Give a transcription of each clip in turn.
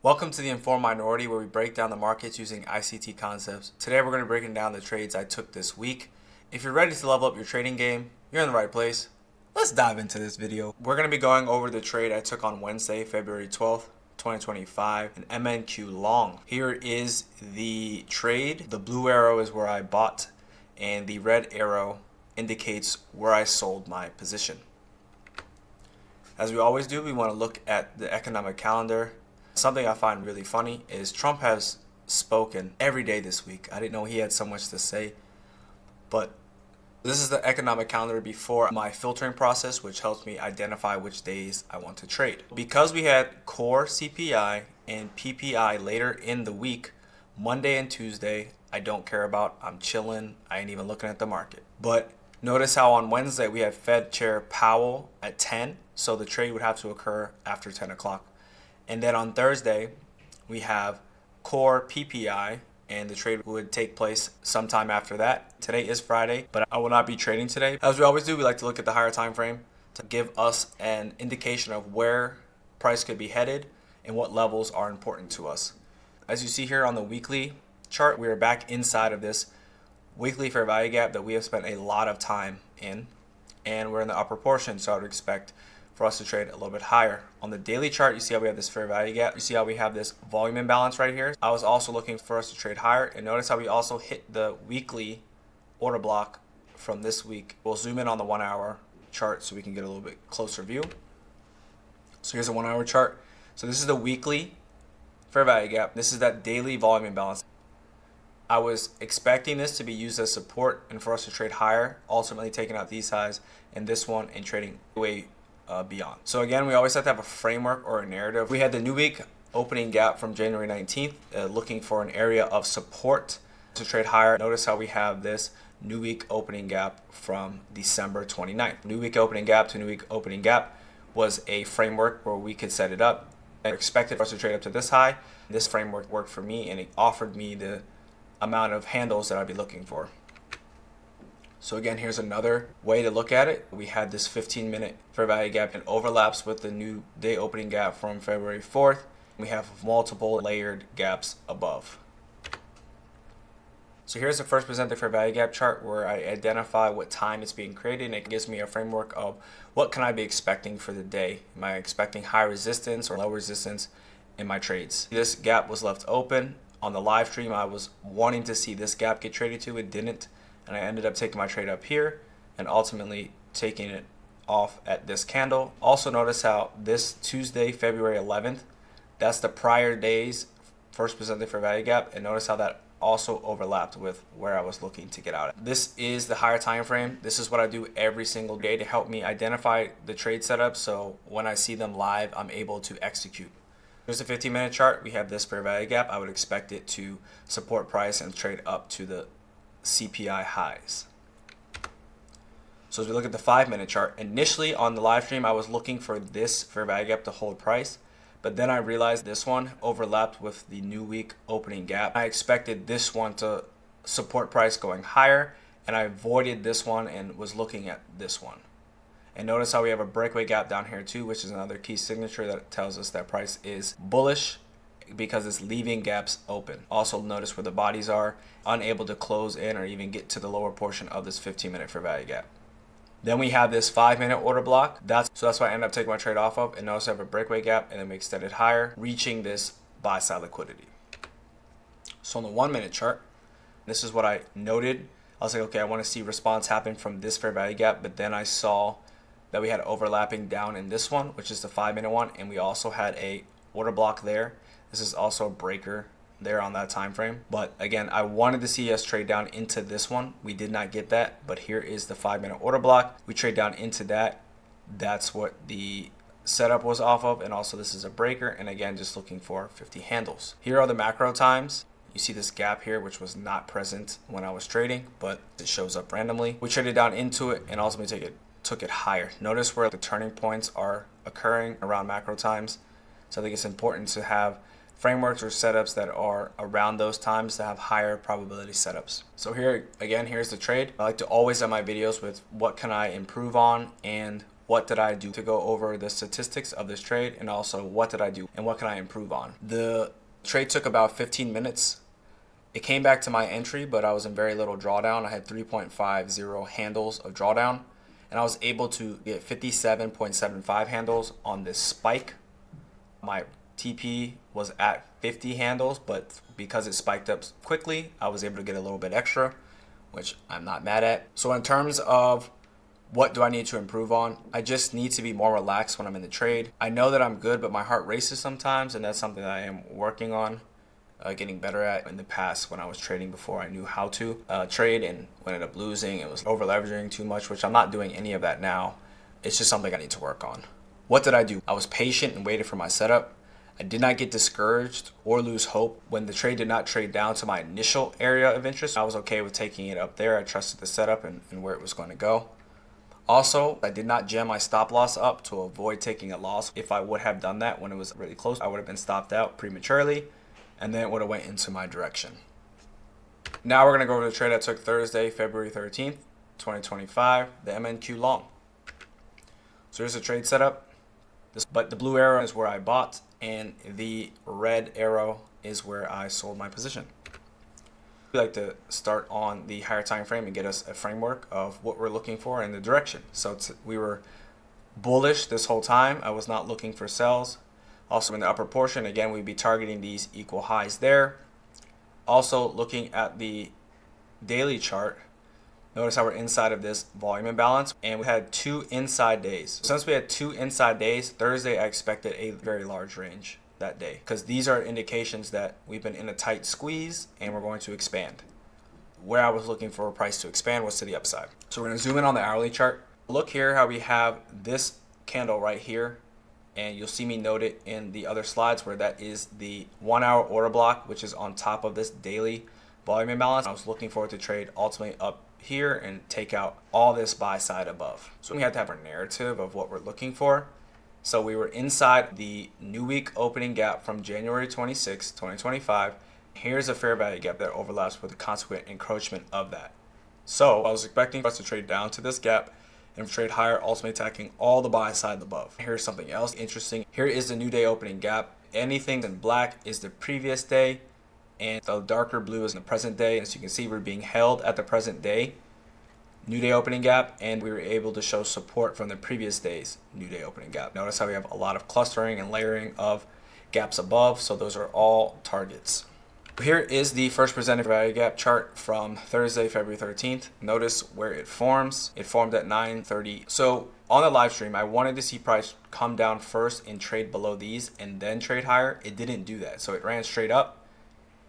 Welcome to the Informed Minority, where we break down the markets using ICT concepts. Today we're going to be breaking down the trades I took this week. If you're ready to level up your trading game, you're in the right place. Let's dive into this video. We're going to be going over the trade I took on Wednesday, February 12th, 2025, an MNQ long. Here is the trade. The blue arrow is where I bought, and the red arrow indicates where I sold my position. As we always do, we want to look at the economic calendar. Something I find really funny is Trump has spoken every day this week. I didn't know he had so much to say, but this is the economic calendar before my filtering process, which helps me identify which days I want to trade. Because we had core CPI and PPI later in the week, Monday and Tuesday, I don't care about. I'm chilling. I ain't even looking at the market. But notice how on Wednesday we had Fed Chair Powell at 10, so the trade would have to occur after 10 o'clock. And then on Thursday, we have core PPI, and the trade would take place sometime after that. Today is Friday, but I will not be trading today. As we always do, we like to look at the higher time frame to give us an indication of where price could be headed and what levels are important to us. As you see here on the weekly chart, we are back inside of this weekly fair value gap that we have spent a lot of time in, and we're in the upper portion, so I would expect for us to trade a little bit higher. On the daily chart, you see how we have this fair value gap. You see how we have this volume imbalance right here. I was also looking for us to trade higher, and notice how we also hit the weekly order block from this week. We'll zoom in on the 1 hour chart so we can get a little bit closer view. So here's a 1 hour chart. So this is the weekly fair value gap. This is that daily volume imbalance. I was expecting this to be used as support and for us to trade higher, ultimately taking out these highs and this one and trading way beyond. So again, we always have to have a framework or a narrative. We had the new week opening gap from January 19th, looking for an area of support to trade higher. Notice how we have this new week opening gap from December 29th. New week opening gap to new week opening gap was a framework where we could set it up. I expected us to trade up to this high. This framework worked for me, and it offered me the amount of handles that I'd be looking for. So again, here's another way to look at it. We had this 15-minute fair value gap and overlaps with the new day opening gap from February 4th. We have multiple layered gaps above. So here's the first presented fair value gap chart where I identify what time it's being created, and it gives me a framework of what can I be expecting for the day. Am I expecting high resistance or low resistance in my trades? This gap was left open. On the live stream, I was wanting to see this gap get traded to. It didn't. And I ended up taking my trade up here and ultimately taking it off at this candle. Also notice how this Tuesday, February 11th, that's the prior day's first presented fair value gap. And notice how that also overlapped with where I was looking to get out at. This is the higher time frame. This is what I do every single day to help me identify the trade setup. So when I see them live, I'm able to execute. Here's a 15-minute chart. We have this fair value gap. I would expect it to support price and trade up to the CPI highs. So as we look at the 5-minute chart, initially on the live stream I was looking for this fair value gap to hold price, but then I realized this one overlapped with the new week opening gap. I expected this one to support price going higher, and I avoided this one and was looking at this one. And notice how we have a breakaway gap down here too, which is another key signature that tells us that price is bullish because it's leaving gaps open. Also notice where the bodies are, unable to close in or even get to the lower portion of this 15-minute fair value gap. Then we have this 5-minute order block. That's why I end up taking my trade off of, and notice I have a breakaway gap and then we extended higher, reaching this buy side liquidity. So on the 1-minute chart, this is what I noted. I was like, okay, I want to see response happen from this fair value gap, but then I saw that we had overlapping down in this one, which is the 5-minute one, and we also had a order block there. This is also a breaker there on that time frame. But again, I wanted to see us trade down into this one. We did not get that, but here is the 5-minute order block. We trade down into that. That's what the setup was off of, and also this is a breaker, and again, just looking for 50 handles. Here are the macro times. You see this gap here, which was not present when I was trading, but it shows up randomly. We traded down into it and ultimately took it higher. Notice where the turning points are occurring around macro times. So I think it's important to have frameworks or setups that are around those times to have higher probability setups. So here again, here's the trade. I like to always end my videos with what can I improve on and what did I do to go over the statistics of this trade, and also what did I do and what can I improve on. The trade took about 15 minutes. It came back to my entry, but I was in very little drawdown. I had 3.50 handles of drawdown, and I was able to get 57.75 handles on this spike. My TP was at 50 handles, but because it spiked up quickly, I was able to get a little bit extra, which I'm not mad at. So in terms of what do I need to improve on, I just need to be more relaxed when I'm in the trade. I know that I'm good, but my heart races sometimes, and that's something that I am working on getting better at. In the past, when I was trading before I knew how to trade and ended up losing, it was over leveraging too much, which I'm not doing any of that now. It's just something I need to work on. What did I do? I was patient and waited for my setup. I did not get discouraged or lose hope when the trade did not trade down to my initial area of interest. I was okay with taking it up there. I trusted the setup and where it was going to go. Also, I did not jam my stop loss up to avoid taking a loss. If I would have done that when it was really close, I would have been stopped out prematurely, and then it would have went into my direction. Now we're going to go over the trade I took Thursday, February 13th, 2025, the MNQ long. So here's the trade setup. But the blue arrow is where I bought, and the red arrow is where I sold my position. We like to start on the higher time frame and get us a framework of what we're looking for in the direction. So we were bullish this whole time. I was not looking for sells. Also in the upper portion, again, we'd be targeting these equal highs there. Also looking at the daily chart, notice how we're inside of this volume imbalance, and we had 2 inside days. Since we had 2 inside days, Thursday I expected a very large range that day, because these are indications that we've been in a tight squeeze and we're going to expand. Where I was looking for a price to expand was to the upside. So we're going to zoom in on the hourly chart. Look here how we have this candle right here, and you'll see me note it in the other slides where that is the 1 hour order block, which is on top of this daily volume imbalance. I was looking for it to trade ultimately up here and take out all this buy side above. So we have to have our narrative of what we're looking for. So we were inside the new week opening gap from January 26, 2025. Here's a fair value gap that overlaps with the consequent encroachment of that. So I was expecting us to trade down to this gap and trade higher, ultimately attacking all the buy side above. Here's something else interesting. Here is the new day opening gap. Anything in black is the previous day, and the darker blue is in the present day. As you can see, we're being held at the present day new day opening gap, and we were able to show support from the previous day's new day opening gap. Notice how we have a lot of clustering and layering of gaps above, so those are all targets. Here is the first presented value gap chart from Thursday, February 13th. Notice where it forms. It formed at 9:30. So on the live stream, I wanted to see price come down first and trade below these and then trade higher. It didn't do that, so it ran straight up.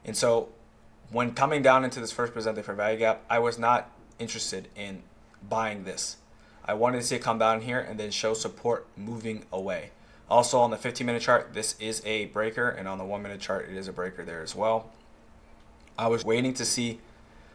And so when coming down into this first presented fair value gap, I was not interested in buying this. I wanted to see it come down here and then show support moving away. Also on the 15-minute chart, this is a breaker, and on the 1-minute chart, it is a breaker there as well. I was waiting to see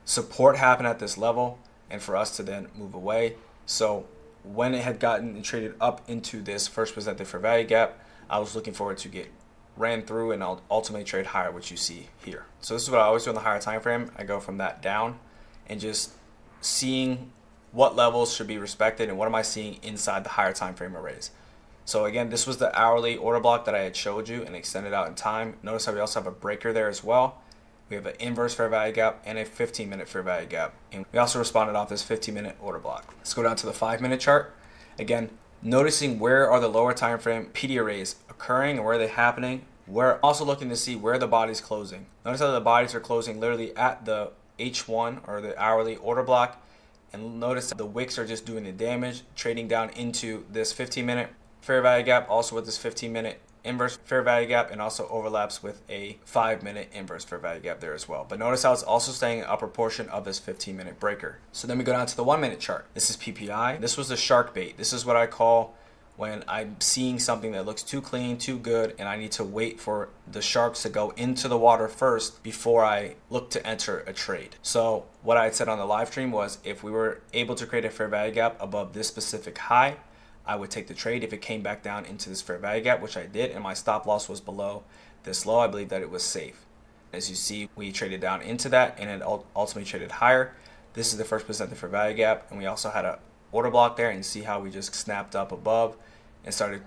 support happen at this level and for us to then move away. So when it had gotten and traded up into this first presented fair value gap, I was looking forward to get ran through and I'll ultimately trade higher, which you see here. So this is what I always do in the higher time frame. I go from that down and just seeing what levels should be respected and what am I seeing inside the higher time frame arrays. So again, this was the hourly order block that I had showed you and extended out in time. Notice how we also have a breaker there as well. We have an inverse fair value gap and a 15-minute fair value gap. And we also responded off this 15-minute order block. Let's go down to the 5-minute chart. Again, noticing where are the lower time frame PD arrays occurring and where are they happening. We're also looking to see where the body's closing. Notice how the bodies are closing literally at the H1 or the hourly order block, and notice the wicks are just doing the damage, trading down into this 15-minute fair value gap, also with this 15-minute inverse fair value gap, and also overlaps with a 5-minute inverse fair value gap there as well. But notice how it's also staying in the upper portion of this 15-minute breaker. So then we go down to the 1-minute chart. This is PPI. This was the shark bait. This is what I call when I'm seeing something that looks too clean, too good, and I need to wait for the sharks to go into the water first before I look to enter a trade. So what I had said on the live stream was if we were able to create a fair value gap above this specific high, I would take the trade. If it came back down into this fair value gap, which I did, and my stop loss was below this low, I believe that it was safe. As you see, we traded down into that and it ultimately traded higher. This is the first presented fair value gap, and we also had a order block there and see how we just snapped up above and started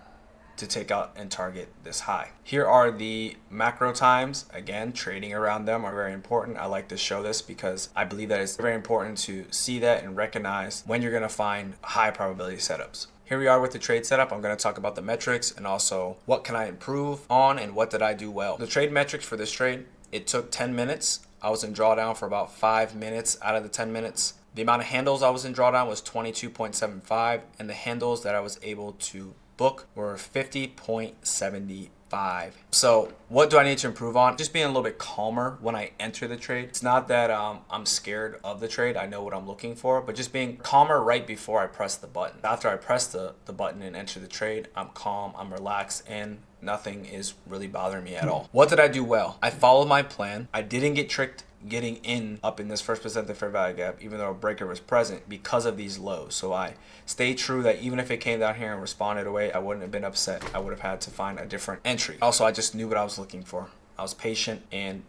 to take out and target this high. Here are the macro times. Again, trading around them are very important. I like to show this because I believe that it's very important to see that and recognize when you're going to find high probability setups. Here we are with the trade setup. I'm going to talk about the metrics and also what can I improve on and what did I do well. The trade metrics for this trade, it took 10 minutes. I was in drawdown for about 5 minutes out of the 10 minutes. The amount of handles I was in drawdown was 22.75, and the handles that I was able to book were 50.75. So what do I need to improve on? Just being a little bit calmer when I enter the trade. It's not that I'm scared of the trade. I know what I'm looking for, but just being calmer right before I press the button. After I press the button and enter the trade, I'm calm, I'm relaxed, and nothing is really bothering me at all. What did I do well? I followed my plan. I didn't get tricked getting in up in this first percent of fair value gap, even though a breaker was present because of these lows. So I stayed true that even if it came down here and responded away, I wouldn't have been upset. I would have had to find a different entry. Also, I just knew what I was looking for. I was patient, and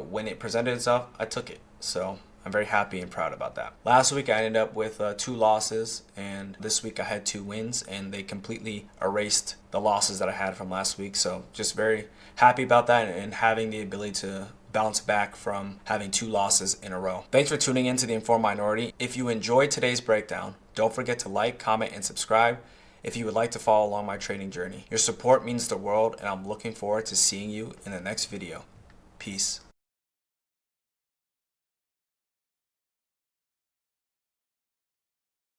when it presented itself, I took it. So I'm very happy and proud about that. Last week I ended up with 2 losses, and this week I had 2 wins, and they completely erased the losses that I had from last week. So just very happy about that and having the ability to bounce back from having 2 losses in a row. Thanks for tuning in to the Informed Minority. If you enjoyed today's breakdown, don't forget to like, comment, and subscribe if you would like to follow along my trading journey. Your support means the world, and I'm looking forward to seeing you in the next video. Peace.